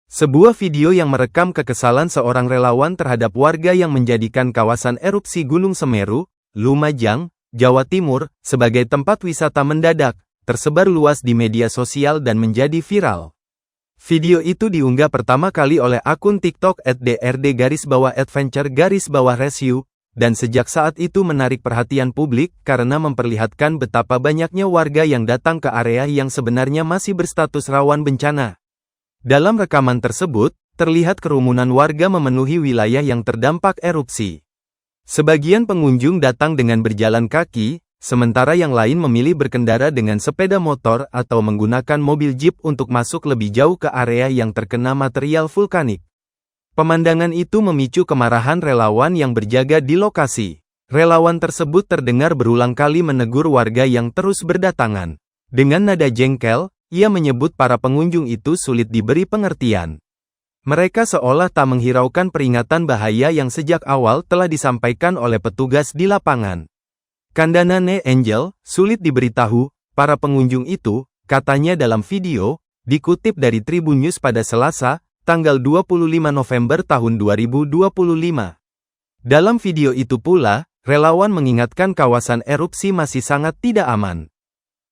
Sebuah video yang merekam kekesalan seorang relawan terhadap warga yang menjadikan kawasan erupsi Gunung Semeru, Lumajang, Jawa Timur, sebagai tempat wisata mendadak, tersebar luas di media sosial dan menjadi viral. Video itu diunggah pertama kali oleh akun TikTok @drd_adventure_rescue, dan sejak saat itu menarik perhatian publik karena memperlihatkan betapa banyaknya warga yang datang ke area yang sebenarnya masih berstatus rawan bencana. Dalam rekaman tersebut, terlihat kerumunan warga memenuhi wilayah yang terdampak erupsi. Sebagian pengunjung datang dengan berjalan kaki, sementara yang lain memilih berkendara dengan sepeda motor atau menggunakan mobil jeep untuk masuk lebih jauh ke area yang terkena material vulkanik. Pemandangan itu memicu kemarahan relawan yang berjaga di lokasi. Relawan tersebut terdengar berulang kali menegur warga yang terus berdatangan. Dengan nada jengkel, ia menyebut para pengunjung itu sulit diberi pengertian. Mereka seolah tak menghiraukan peringatan bahaya yang sejak awal telah disampaikan oleh petugas di lapangan. Kandanane Angel, sulit diberitahu, para pengunjung itu, katanya dalam video, dikutip dari Tribun News pada Selasa, tanggal 25 November tahun 2025. Dalam video itu pula, relawan mengingatkan kawasan erupsi masih sangat tidak aman.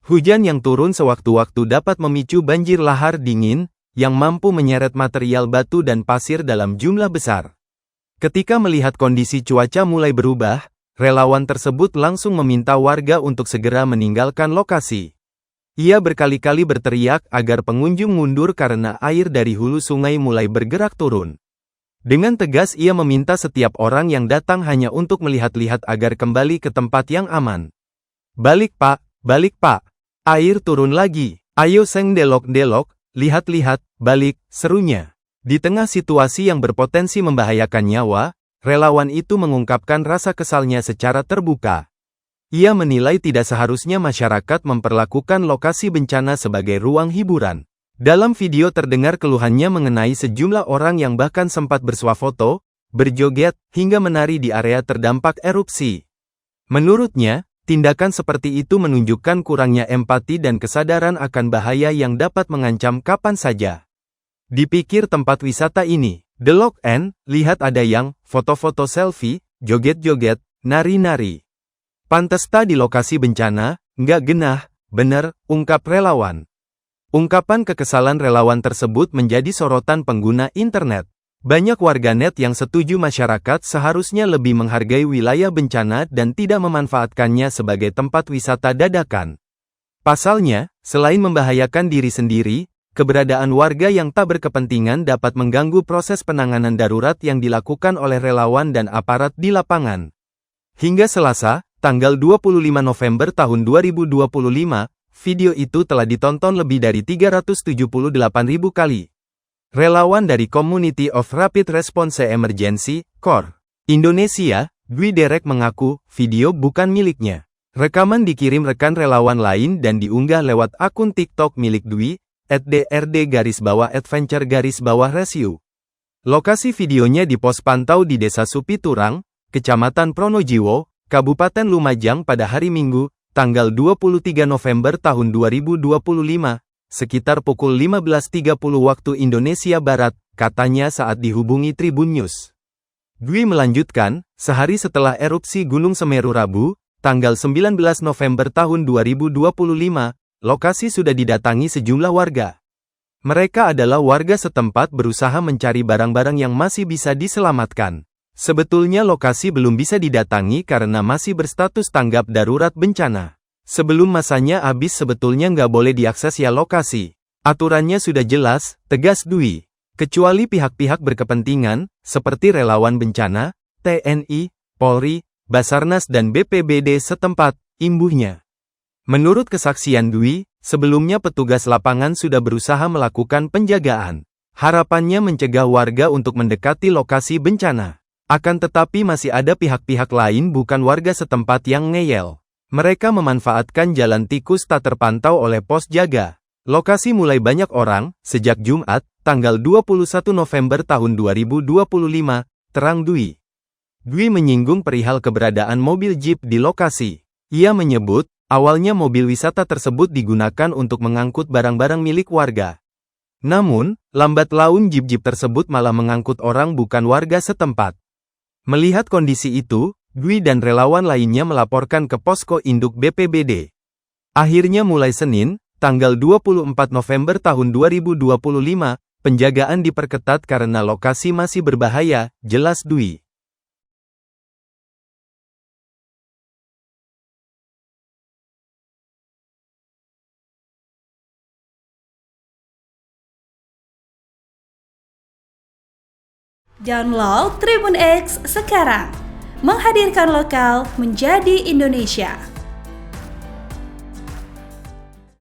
Hujan yang turun sewaktu-waktu dapat memicu banjir lahar dingin, yang mampu menyeret material batu dan pasir dalam jumlah besar. Ketika melihat kondisi cuaca mulai berubah, relawan tersebut langsung meminta warga untuk segera meninggalkan lokasi. Ia berkali-kali berteriak agar pengunjung mundur karena air dari hulu sungai mulai bergerak turun. Dengan tegas ia meminta setiap orang yang datang hanya untuk melihat-lihat agar kembali ke tempat yang aman. Balik pak, air turun lagi, ayo seng delok-delok, lihat-lihat, balik, serunya. Di tengah situasi yang berpotensi membahayakan nyawa, relawan itu mengungkapkan rasa kesalnya secara terbuka. Ia menilai tidak seharusnya masyarakat memperlakukan lokasi bencana sebagai ruang hiburan. Dalam video terdengar keluhannya mengenai sejumlah orang yang bahkan sempat bersuah foto, berjoget, hingga menari di area terdampak erupsi. Menurutnya, tindakan seperti itu menunjukkan kurangnya empati dan kesadaran akan bahaya yang dapat mengancam kapan saja. Dipikir tempat wisata ini, delok lihat ada yang foto-foto selfie, joget-joget, nari-nari. Pantesta di lokasi bencana, nggak genah, bener, ungkap relawan. Ungkapan kekesalan relawan tersebut menjadi sorotan pengguna internet. Banyak warganet yang setuju masyarakat seharusnya lebih menghargai wilayah bencana dan tidak memanfaatkannya sebagai tempat wisata dadakan. Pasalnya, selain membahayakan diri sendiri, keberadaan warga yang tak berkepentingan dapat mengganggu proses penanganan darurat yang dilakukan oleh relawan dan aparat di lapangan. Hingga Selasa, tanggal 25 November tahun 2025, video itu telah ditonton lebih dari 378.000 kali. Relawan dari Community of Rapid Response Emergency, CORE, Indonesia, Dwi Derek mengaku, video bukan miliknya. Rekaman dikirim rekan relawan lain dan diunggah lewat akun TikTok milik Dwi, @drd_adventure_rescue. Lokasi videonya dipos pantau di Desa Supiturang, Kecamatan Pronojiwo, Kabupaten Lumajang pada hari Minggu, tanggal 23 November tahun 2025. Sekitar pukul 15.30 waktu Indonesia Barat, katanya saat dihubungi Tribun News. Dwi melanjutkan, sehari setelah erupsi Gunung Semeru Rabu, tanggal 19 November tahun 2025, lokasi sudah didatangi sejumlah warga. Mereka adalah warga setempat berusaha mencari barang-barang yang masih bisa diselamatkan. Sebetulnya lokasi belum bisa didatangi karena masih berstatus tanggap darurat bencana. Sebelum masanya habis sebetulnya nggak boleh diakses ya lokasi. Aturannya sudah jelas, tegas Dwi. Kecuali pihak-pihak berkepentingan, seperti relawan bencana, TNI, Polri, Basarnas dan BPBD setempat, imbuhnya. Menurut kesaksian Dwi, sebelumnya petugas lapangan sudah berusaha melakukan penjagaan. Harapannya mencegah warga untuk mendekati lokasi bencana. Akan tetapi masih ada pihak-pihak lain bukan warga setempat yang ngeyel. Mereka memanfaatkan jalan tikus tak terpantau oleh pos jaga. Lokasi mulai banyak orang, sejak Jumat, tanggal 21 November tahun 2025, terang Dwi. Dwi menyinggung perihal keberadaan mobil jeep di lokasi. Ia menyebut, awalnya mobil wisata tersebut digunakan untuk mengangkut barang-barang milik warga. Namun, lambat laun jeep-jeep tersebut malah mengangkut orang bukan warga setempat. Melihat kondisi itu, Dwi dan relawan lainnya melaporkan ke posko induk BPBD. Akhirnya mulai Senin, tanggal 24 November tahun 2025, penjagaan diperketat karena lokasi masih berbahaya, jelas Dwi. Download Tribun X sekarang, menghadirkan lokal menjadi Indonesia.